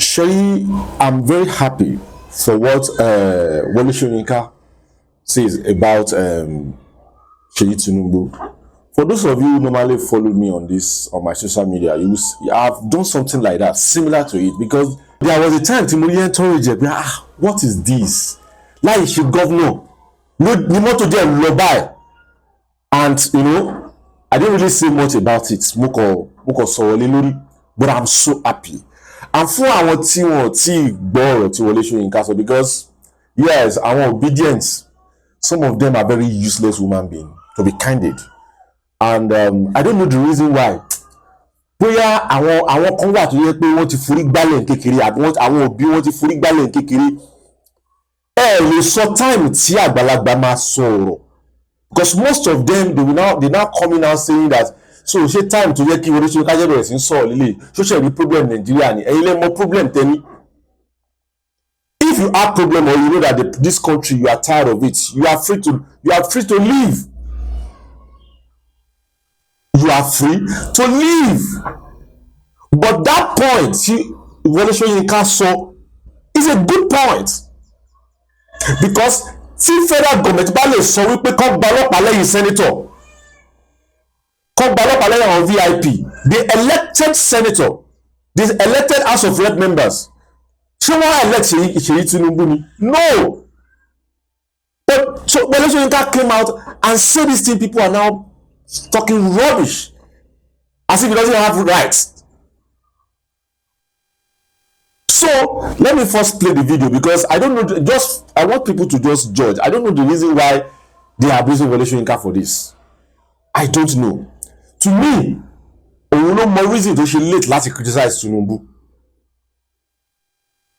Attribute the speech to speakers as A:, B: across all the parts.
A: Seyi, I'm very happy for what Wole Soyinka says about Seyi Tinubu. For those of you who normally follow me on my social media, I've done something like that, similar to it, because there was a time Tinubu encouraged me, what is this? Like she governor, no, the motto there low by, and I didn't really say much about it. Moko sọ̀rọ̀ lórí, but I'm so happy. And for àwọn tí wọ́n ti gbọ́ ọ̀rọ̀ tí Wole Soyinka sọ, because yes, àwọn obedient, some of them are very useless human beings, to be candid. And I don't know the reason why. Bóyá àwọn kan wà tó yẹ pé wọ́n ti forí gbálẹ̀ kékeré, àbí àwọn òbí wọ́n ti forí gbálẹ̀ kékeré. Ẹ lè sọ time tí àgbàlagbà máa sọ ọ̀rọ̀, because most of them they now coming out saying that so ṣé time tó yẹ kí Wole Soyinka jẹ́ bẹ̀rẹ̀ sí sọ̀rọ̀ lílé social media problem Nigeria ni ẹ̀yin lè mọ̀ problem tẹ́ni. If you have problem or you know that this country you are tired of it, you are free to leave. You are free to leave. But that point Wole Soyinka sọ is a good point, because tí federal government bá lè sọ wípé kó gba ọlọ́pàá lẹ́yìn senator, kó gba ọlọ́pàá lẹ́yìn àwọn VIP, the elected senator, the elected House of Rep members, ṣé wọ́n elect Seyi Tinubu ni? No. But so Wole Soyinka came out and said this thing, people are now talking rubbish as if he doesn't have rights. So let me first play the video, because I don't know, I want people to just judge. I don't know the reason why they are abusing Wole Soyinka for this. I don't know. To me, òun ló mọ reason tó ṣe late láti criticize Tinubu.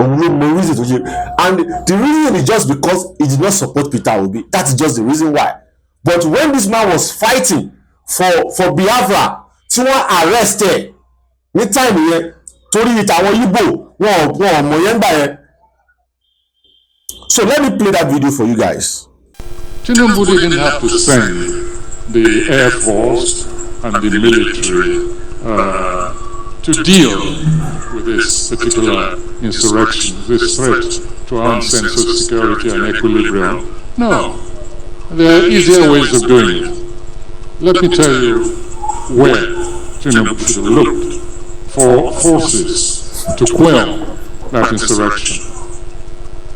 A: Òun ló mọ reason tó ṣe, and the reason is just because he did not support Peter Obi. That is just the reason why. But when this man was fighting for Biafra, tí wọ́n arrested ní time yẹn torí ìtàwọn Igbo wọn mọ̀ yẹn gbà yẹn. So let me play that video for you guys.
B: Tinubu didn't have to send the Air Force and the military to deal with this particular insurrection, this threat to our sense of security and equilibrium. No, there are easier ways of doing it. Let me tell you where Tinubu should have looked for forces to quell that insurrection.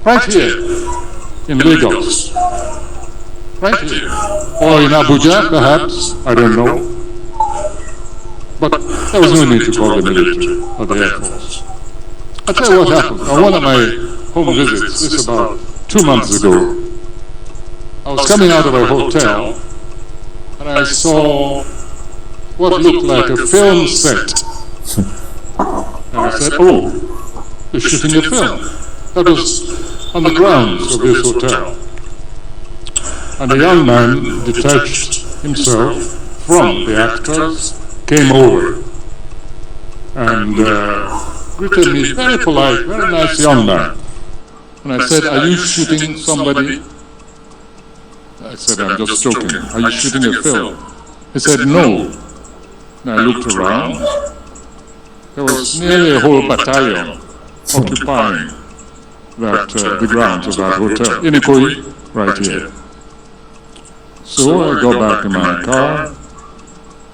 B: Right here in Lagos. Right here. Or in Abuja, perhaps, I don't know. But there was no need to call the military or the Air Force. I'll tell you what happened. On one of my home visits, this is about 2 months ago, I was coming out of a hotel and I saw what looked like a film set. And I said, oh, they're shooting a film. That was on the grounds of this hotel. And a young man detached himself from the actors, came over and greeted me, very polite, very nice young man. And I said, are you shooting somebody? I said, I'm just joking. Are you shooting a film? He said, no. And I looked around. There was nearly a whole battalion occupying the grounds of that hotel, in Ikoyi, right here. So I got back in my car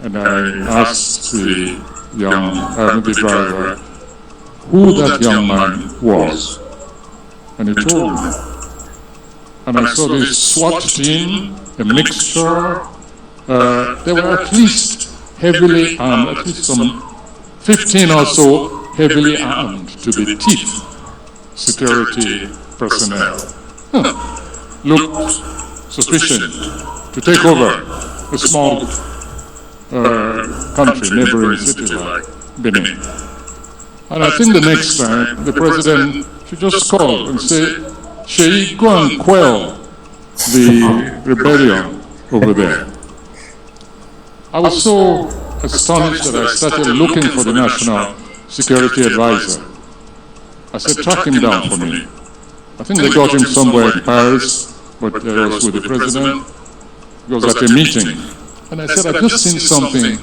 B: and I asked the driver who that young man was. And he told me. And I saw this SWAT team, a mixture. They were at least heavily armed, at least some 15 or so heavily armed to the teeth security personnel. Looked sufficient to take over a small country, neighboring city like Benin. And I think the next time the president should just call and say, Seyi, go and quell the rebellion over there. I was so astonished that I started looking for the National Security Advisor. I said, track him down for me. I think they got him somewhere in Paris, but I was with the president. He was at a meeting. And I said, I've just seen something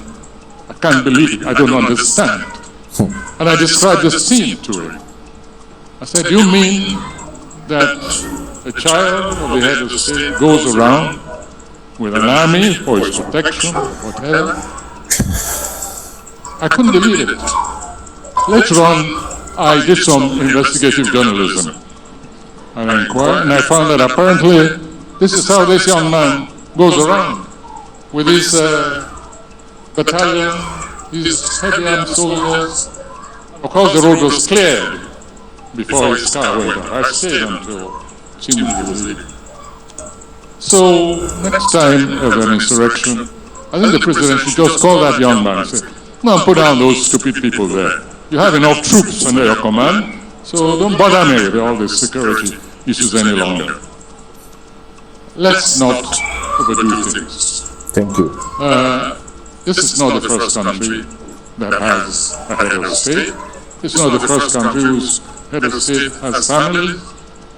B: I can't believe it, I don't understand. And I described the scene to him. I said, you mean that a child of the head of state goes around with an army for his protection, whatever? I couldn't believe it. Later on, I did some investigative journalism. And I inquired, and I found that apparently this is how this young man goes around with his battalion, his heavy armed soldiers. Of course, the road was cleared before his car went off. I stayed until Tinubu was leaving. So next time of an insurrection, I think the president should just call that young man and say, "Come on, put down those stupid people there. You have enough troops under your command, so don't bother me with all these security issues any longer. Let's not overdo things."
A: Thank you.
B: This is not the first country that has a head of state. It's not the first country whose head of state has families.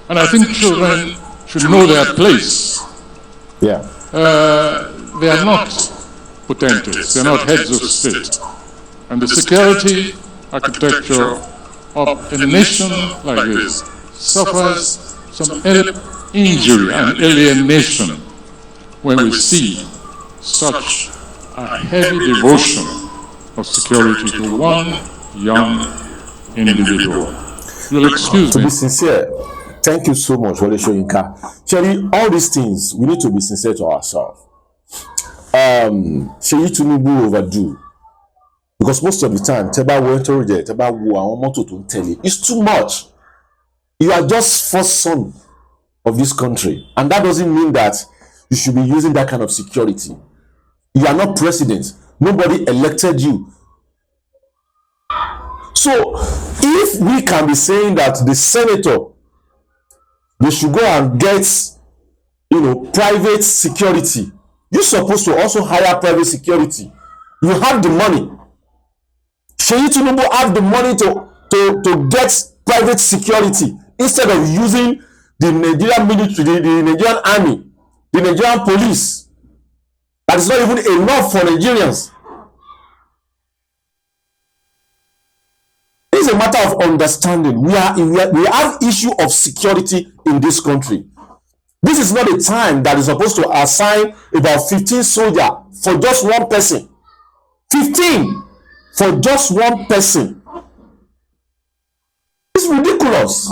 B: And I think children should know their place.
A: Yeah.
B: They are not potentates, they are not heads of state. And the security architecture of a nation like this suffers some injury and alienation when we see such a heavy devotion of security to one young individual. You'll excuse
A: To
B: me.
A: be sincere, thank you so much, Wole Soyinka. Sherry, all these things, we need to be sincere to ourselves. Seyi Tinubu overdo. Because most of the time, Teba went to reject, Teba wo motto to tell you, it's too much. You are just first son of this country. And that doesn't mean that you should be using that kind of security. You are not president. Nobody elected you. So, if we can be saying that the senator, they should go and get, private security, you're supposed to also hire private security. You have the money. Seyi Tinubu have the money to get private security instead of using the Nigerian military, the Nigerian army, the Nigerian police. That is not even enough for Nigerians. It's a matter of understanding. We have issue of security in this country. This is not a time that is supposed to assign about 15 soldiers for just one person. 15 for just one person. It's ridiculous.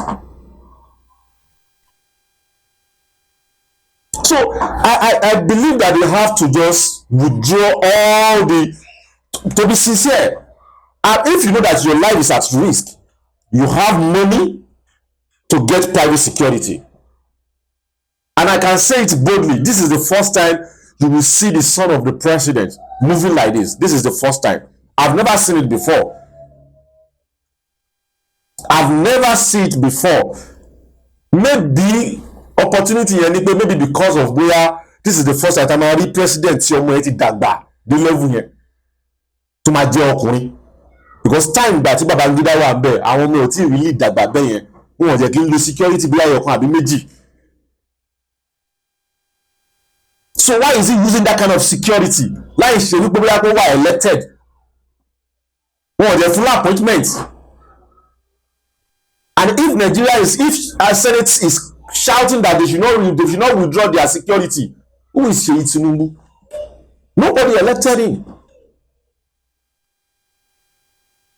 A: So I believe that they have to just withdraw all the, to be sincere. And if you know that your life is at risk, you have money to get private security. And I can say it boldly, this is the first time you will see the son of the president moving like this. This is the first time. I've never seen it before. I've never seen it before. Maybe opportunity, maybe because of where this is the first time I read president dagba the level here to my dear ọkùnrin. Because time that Babangida wà bẹ́ẹ̀, àwọn ọmọ ò tí really dàgbà bẹ́ẹ̀ yẹn, wọn jẹ́ kí n lo security bí ayọ̀kan àbí méjì. So why is he using that kind of security? Láì ṣe wípé bóyá kó wà elected. Wọn jẹ́ full appointment. And if Nigeria if our Senate is shouting that they should not withdraw their security, who is Seyi Tinubu? Nobody elected him.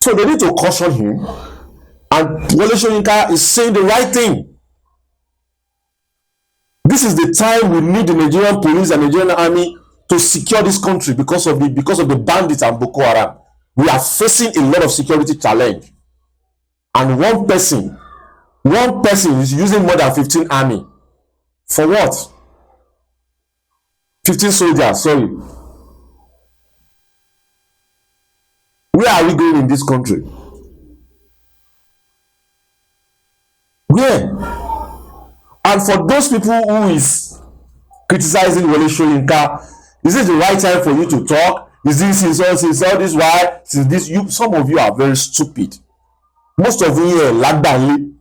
A: So they need to caution him. And Wole Soyinka is saying the right thing. This is the time we need the Nigerian police and Nigerian army to secure this country because of the bandits and Boko Haram. We are facing a lot of security challenge. And one person is using more than 15 army. For what? 15 soldiers, sorry. Where are we going in this country? Where? And for those people who is criticizing Wole Soyinka, is this the right time for you to talk? Is this since all this why? Since this, some of you are very stupid. Most of you are lágbàáyé.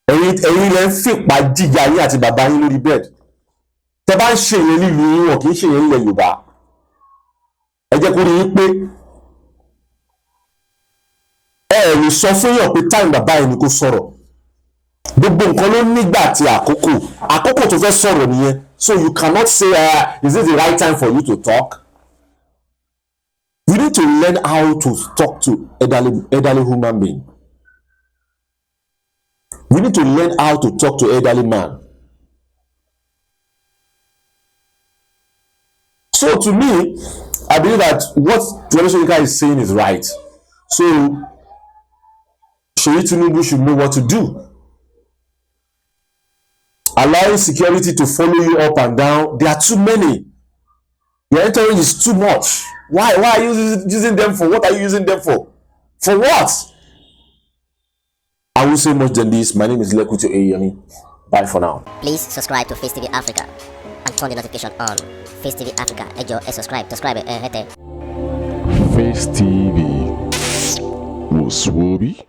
A: Ẹ̀yin lẹ ń fìpá jìyà yín àti bàbá yín lórí bed. Tẹ́ bá ń ṣe yẹn nílùú yín, wọn kì í ṣe yẹn nílẹ̀ Yorùbá. Ẹ jẹ́ kó rí yín pé ẹ lè sọ fún yàn pé time bàbá ẹni kò sọ̀rọ̀. Gbogbo nǹkan ló nígbà àti àkókò tó fẹ́ sọ̀rọ̀ nìyẹn. So you cannot say is it the right time for you to talk? You need to learn how to talk to elderly human being. You need to learn how to talk to elderly man. So to me, I believe that what Wole Soyinka is saying is right. So Seyi Tinubu should know what to do. Allowing security to follow you up and down, there are too many. Your entourage is too much. Why are you using them for? What are you using them for? For what? I will say much than this. My name is Lekuto Eyemi. Bye for now.
C: Please subscribe to Facetv Africa and turn the notification on. Facetv Africa, subscribe, hete.
D: Face TV was Swoby.